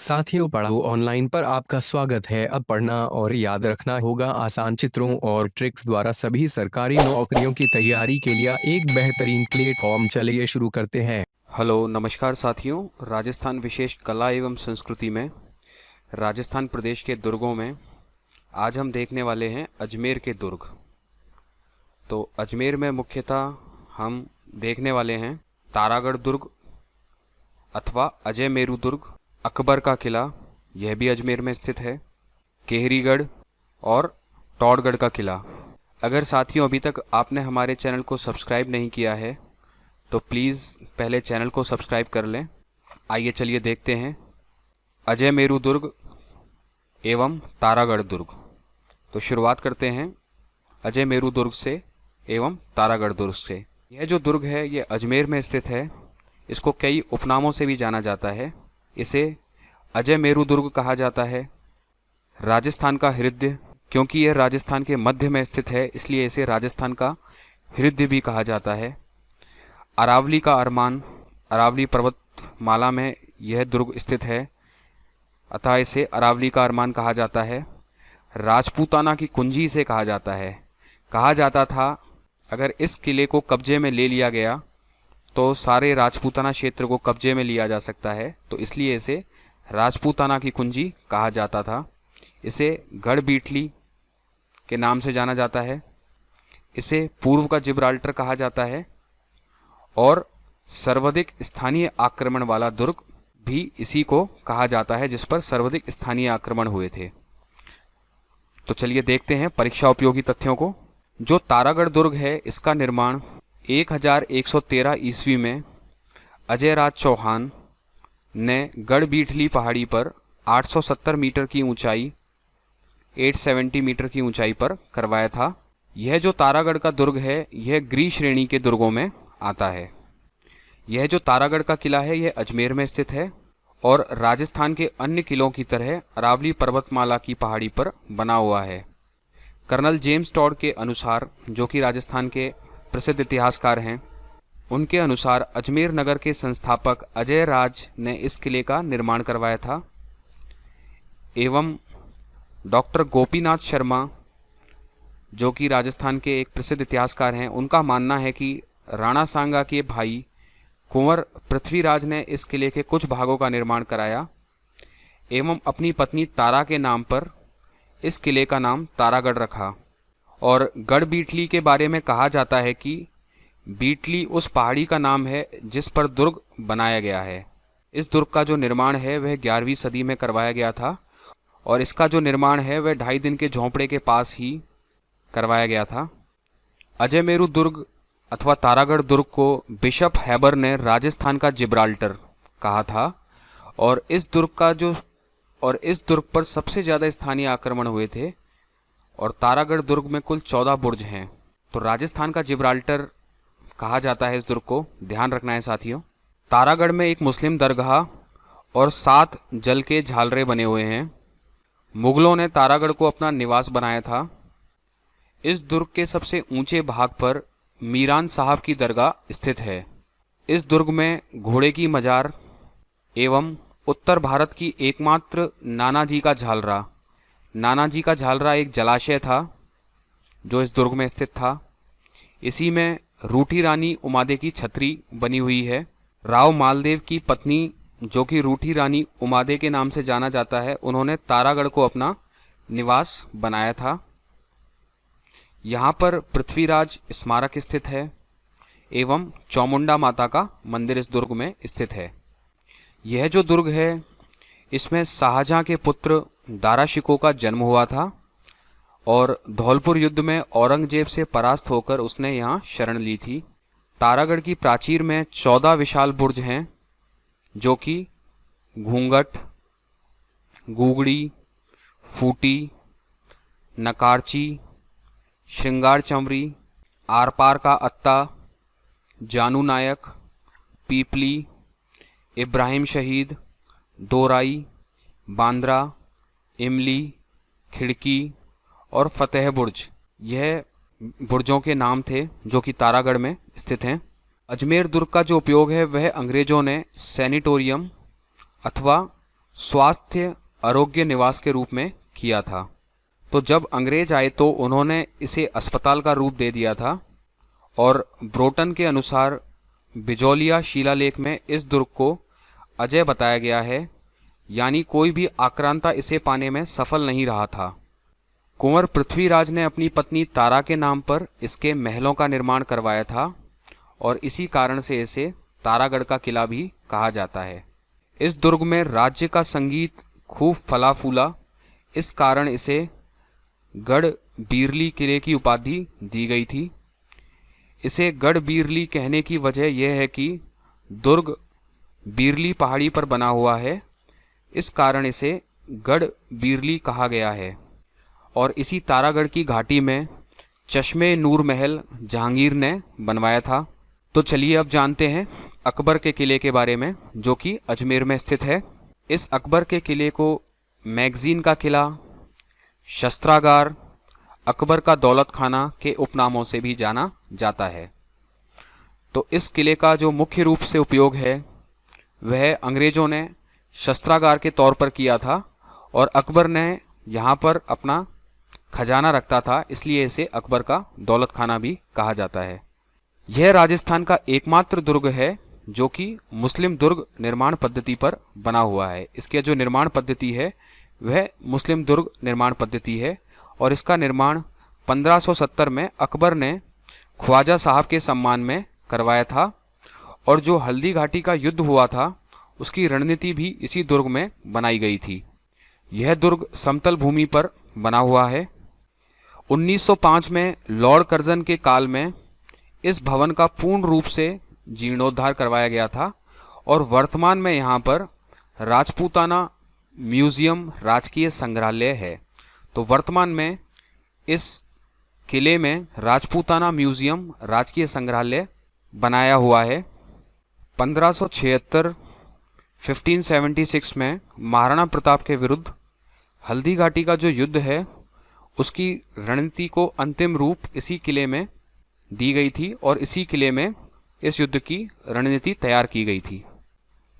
साथियों, पढ़ो ऑनलाइन पर आपका स्वागत है। अब पढ़ना और याद रखना होगा आसान चित्रों और ट्रिक्स द्वारा सभी सरकारी नौकरियों की तैयारी के लिए एक बेहतरीन प्लेटफॉर्म। चलिए शुरू करते हैं। हेलो नमस्कार साथियों। राजस्थान विशेष कला एवं संस्कृति में राजस्थान प्रदेश के दुर्गों में आज हम देखने वाले हैं अजमेर के दुर्ग। तो अजमेर में मुख्यतः हम देखने वाले हैं तारागढ़ दुर्ग अथवा अजय मेरू दुर्ग, अकबर का किला, यह भी अजमेर में स्थित है, केहरीगढ़ और टौड़गढ़ का किला। अगर साथियों अभी तक आपने हमारे चैनल को सब्सक्राइब नहीं किया है तो प्लीज़ पहले चैनल को सब्सक्राइब कर लें। आइए चलिए देखते हैं अजय मेरू दुर्ग एवं तारागढ़ दुर्ग। तो शुरुआत करते हैं अजय मेरू दुर्ग से एवं तारागढ़ दुर्ग से। यह जो दुर्ग है यह अजमेर में स्थित है। इसको कई उपनामों से भी जाना जाता है। इसे अजय मेरू दुर्ग कहा जाता है, राजस्थान का हृदय, क्योंकि यह राजस्थान के मध्य में स्थित है इसलिए इसे राजस्थान का हृदय भी कहा जाता है। अरावली का अरमान, अरावली पर्वतमाला में यह दुर्ग स्थित है, अतः इसे अरावली का अरमान कहा जाता है। राजपूताना की कुंजी इसे कहा जाता है। कहा जाता था अगर इस किले को कब्जे में ले लिया गया तो सारे राजपूताना क्षेत्र को कब्जे में लिया जा सकता है, तो इसलिए इसे राजपूताना की कुंजी कहा जाता था। इसे गढ़ बीटली के नाम से जाना जाता है। इसे पूर्व का जिब्राल्टर कहा जाता है और सर्वाधिक स्थानीय आक्रमण वाला दुर्ग भी इसी को कहा जाता है, जिस पर सर्वाधिक स्थानीय आक्रमण हुए थे। तो चलिए देखते हैं परीक्षा उपयोगी तथ्यों को। जो तारागढ़ दुर्ग है इसका निर्माण 1113 ईस्वी में अजय राज चौहान ने गढ़ बीटली पहाड़ी पर 870 मीटर की ऊंचाई 870 मीटर की ऊंचाई पर करवाया था। यह जो तारागढ़ का दुर्ग है यह गृह श्रेणी के दुर्गों में आता है। यह जो तारागढ़ का किला है यह अजमेर में स्थित है और राजस्थान के अन्य किलों की तरह अरावली पर्वतमाला की पहाड़ी पर बना हुआ है। कर्नल जेम्स टॉड के अनुसार, जो कि राजस्थान के प्रसिद्ध इतिहासकार हैं, उनके अनुसार अजमेर नगर के संस्थापक अजय राज ने इस किले का निर्माण करवाया था। एवं डॉक्टर गोपीनाथ शर्मा, जो कि राजस्थान के एक प्रसिद्ध इतिहासकार हैं, उनका मानना है कि राणा सांगा के भाई कुंवर पृथ्वीराज ने इस किले के कुछ भागों का निर्माण कराया एवं अपनी पत्नी तारा के नाम पर इस किले का नाम तारागढ़ रखा। और गढ़ बीटली के बारे में कहा जाता है कि बीटली उस पहाड़ी का नाम है जिस पर दुर्ग बनाया गया है। इस दुर्ग का जो निर्माण है वह 11वीं सदी में करवाया गया था और इसका जो निर्माण है वह 2.5 दिन के झोंपड़े के पास ही करवाया गया था। अजय मेरू दुर्ग अथवा तारागढ़ दुर्ग को बिशप हैबर ने राजस्थान का जिब्राल्टर कहा था और इस दुर्ग पर सबसे ज़्यादा स्थानीय आक्रमण हुए थे और तारागढ़ दुर्ग में कुल 14 बुर्ज हैं। तो राजस्थान का जिब्राल्टर कहा जाता है इस दुर्ग को, ध्यान रखना है साथियों। तारागढ़ में एक मुस्लिम दरगाह और 7 जल के झालरे बने हुए हैं। मुगलों ने तारागढ़ को अपना निवास बनाया था। इस दुर्ग के सबसे ऊंचे भाग पर मीरान साहब की दरगाह स्थित है। इस दुर्ग में घोड़े की मजार एवं उत्तर भारत की एकमात्र नानाजी का झालरा एक जलाशय था जो इस दुर्ग में स्थित था। इसी में रूठी रानी उमादे की छतरी बनी हुई है। राव मालदेव की पत्नी, जो कि रूठी रानी उमादे के नाम से जाना जाता है, उन्होंने तारागढ़ को अपना निवास बनाया था। यहाँ पर पृथ्वीराज स्मारक स्थित है एवं चामुंडा माता का मंदिर इस दुर्ग में स्थित है। यह जो दुर्ग है इसमें शाहजहां के पुत्र दारा शिकोह का जन्म हुआ था और धौलपुर युद्ध में औरंगजेब से परास्त होकर उसने यहाँ शरण ली थी। तारागढ़ की प्राचीर में 14 विशाल बुर्ज हैं, जो कि घूंघट, गुगड़ी, फूटी, नकारची, श्रृंगार चंवरी, आर पार का अत्ता, जानू नायक, पीपली, इब्राहिम शहीद, दोराई, बांद्रा, इमली, खिड़की और फतेह बुर्ज, यह बुर्जों के नाम थे जो कि तारागढ़ में स्थित हैं। अजमेर दुर्ग का जो उपयोग है वह अंग्रेजों ने सैनिटोरियम अथवा स्वास्थ्य आरोग्य निवास के रूप में किया था। तो जब अंग्रेज आए तो उन्होंने इसे अस्पताल का रूप दे दिया था और ब्रोटन के अनुसार बिजौलिया शिलालेख में इस दुर्ग को अजय बताया गया है, यानी कोई भी आक्रांता इसे पाने में सफल नहीं रहा था। कुंवर पृथ्वीराज ने अपनी पत्नी तारा के नाम पर इसके महलों का निर्माण करवाया था और इसी कारण से इसे तारागढ़ का किला भी कहा जाता है। इस दुर्ग में राज्य का संगीत खूब फला फूला, इस कारण इसे गढ़ बीरली किले की उपाधि दी गई थी। इसे गढ़ बीरली कहने की वजह यह है कि दुर्ग बीरली पहाड़ी पर बना हुआ है, इस कारण इसे गढ़ बीरली कहा गया है। और इसी तारागढ़ की घाटी में चश्मे नूर महल जहांगीर ने बनवाया था। तो चलिए अब जानते हैं अकबर के किले के बारे में, जो कि अजमेर में स्थित है। इस अकबर के किले को मैगजीन का किला, शस्त्रागार, अकबर का दौलत खाना के उपनामों से भी जाना जाता है। तो इस किले का जो मुख्य रूप से उपयोग है वह अंग्रेजों ने शस्त्रागार के तौर पर किया था और अकबर ने यहाँ पर अपना खजाना रखता था, इसलिए इसे अकबर का दौलत खाना भी कहा जाता है। यह राजस्थान का एकमात्र दुर्ग है जो कि मुस्लिम दुर्ग निर्माण पद्धति पर बना हुआ है। इसके जो निर्माण पद्धति है वह मुस्लिम दुर्ग निर्माण पद्धति है और इसका निर्माण 1570 में अकबर ने ख्वाजा साहब के सम्मान में करवाया था और जो हल्दी घाटी का युद्ध हुआ था उसकी रणनीति भी इसी दुर्ग में बनाई गई थी। यह दुर्ग समतल भूमि पर बना हुआ है। 1905 में लॉर्ड कर्जन के काल में इस भवन का पूर्ण रूप से जीर्णोद्धार करवाया गया था और वर्तमान में यहाँ पर राजपूताना म्यूजियम राजकीय संग्रहालय है। तो वर्तमान में इस किले में राजपूताना म्यूजियम राजकीय संग्रहालय बनाया हुआ है। 1576 में महाराणा प्रताप के विरुद्ध हल्दी घाटी का जो युद्ध है उसकी रणनीति को अंतिम रूप इसी किले में दी गई थी और इसी किले में इस युद्ध की रणनीति तैयार की गई थी।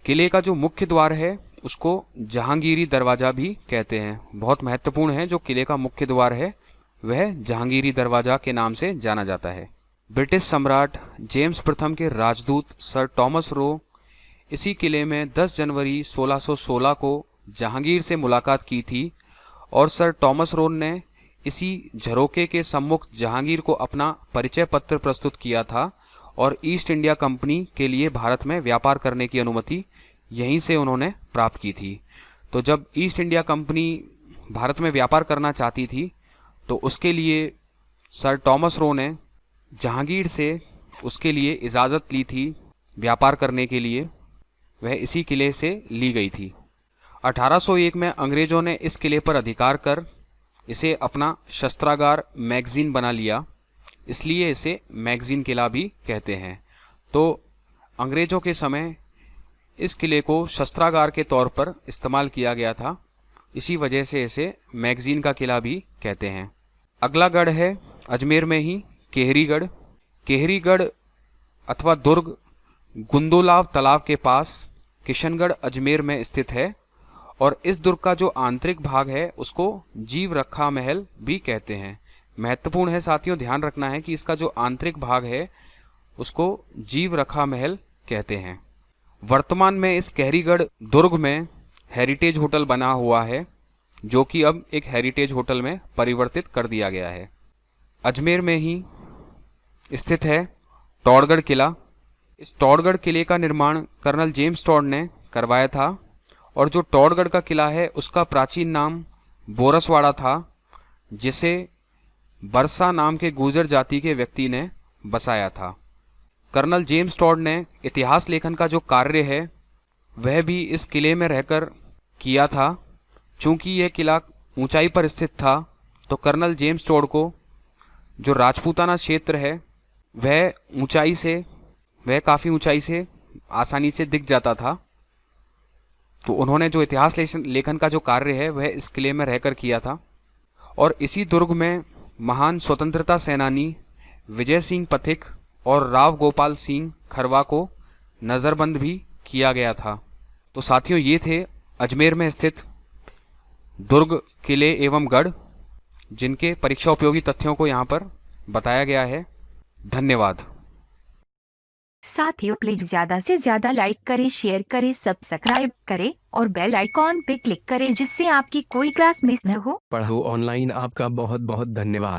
किले का जो मुख्य द्वार है उसको जहांगीरी दरवाज़ा भी कहते हैं। बहुत महत्वपूर्ण है, जो किले का मुख्य द्वार है वह जहांगीरी दरवाज़ा के नाम से जाना जाता है। ब्रिटिश सम्राट जेम्स प्रथम के राजदूत सर टॉमस रो इसी किले में 10 जनवरी 1616 को जहांगीर से मुलाकात की थी और सर टॉमस रो ने इसी झरोके के सम्मुख जहांगीर को अपना परिचय पत्र प्रस्तुत किया था और ईस्ट इंडिया कंपनी के लिए भारत में व्यापार करने की अनुमति यहीं से उन्होंने प्राप्त की थी। तो जब ईस्ट इंडिया कंपनी भारत में व्यापार करना चाहती थी तो उसके लिए सर टॉमस रो ने जहांगीर से उसके लिए इजाज़त ली थी व्यापार करने के लिए, वह इसी किले से ली गई थी। 1801 में अंग्रेज़ों ने इस किले पर अधिकार कर इसे अपना शस्त्रागार मैगजीन बना लिया, इसलिए इसे मैगजीन किला भी कहते हैं। तो अंग्रेज़ों के समय इस किले को शस्त्रागार के तौर पर इस्तेमाल किया गया था, इसी वजह से इसे मैगजीन का किला भी कहते हैं। अगला गढ़ है अजमेर में ही केहरीगढ़। केहरीगढ़ अथवा दुर्ग गुंदोलाव तालाब के पास किशनगढ़ अजमेर में स्थित है और इस दुर्ग का जो आंतरिक भाग है उसको जीव रखा महल भी कहते हैं। महत्वपूर्ण है साथियों, ध्यान रखना है कि इसका जो आंतरिक भाग है उसको जीव रखा महल कहते हैं। वर्तमान में इस केहरीगढ़ दुर्ग में हेरिटेज होटल बना हुआ है जो कि अब एक हेरिटेज होटल में परिवर्तित कर दिया गया है। अजमेर में ही स्थित है टौड़गढ़ किला। इस टौड़गढ़ किले का निर्माण कर्नल जेम्स टॉड ने करवाया था और जो टौड़गढ़ का किला है उसका प्राचीन नाम बोरसवाड़ा था, जिसे बरसा नाम के गुर्जर जाति के व्यक्ति ने बसाया था। कर्नल जेम्स टॉड ने इतिहास लेखन का जो कार्य है वह भी इस किले में रहकर किया था। चूँकि यह किला ऊंचाई पर स्थित था तो कर्नल जेम्स टॉड को जो राजपूताना क्षेत्र है वह काफ़ी ऊंचाई से आसानी से दिख जाता था। तो उन्होंने जो इतिहास लेखन का जो कार्य है वह इस किले में रहकर किया था और इसी दुर्ग में महान स्वतंत्रता सेनानी विजय सिंह पथिक और राव गोपाल सिंह खरवा को नज़रबंद भी किया गया था। तो साथियों, ये थे अजमेर में स्थित दुर्ग किले एवं गढ़, जिनके परीक्षा उपयोगी तथ्यों को यहाँ पर बताया गया है। धन्यवाद। साथियों प्लीज ज्यादा से ज्यादा लाइक करें, शेयर करें, सब्सक्राइब करें और बेल आइकॉन पे क्लिक करें जिससे आपकी कोई क्लास मिस न हो। पढ़ो ऑनलाइन आपका बहुत बहुत धन्यवाद।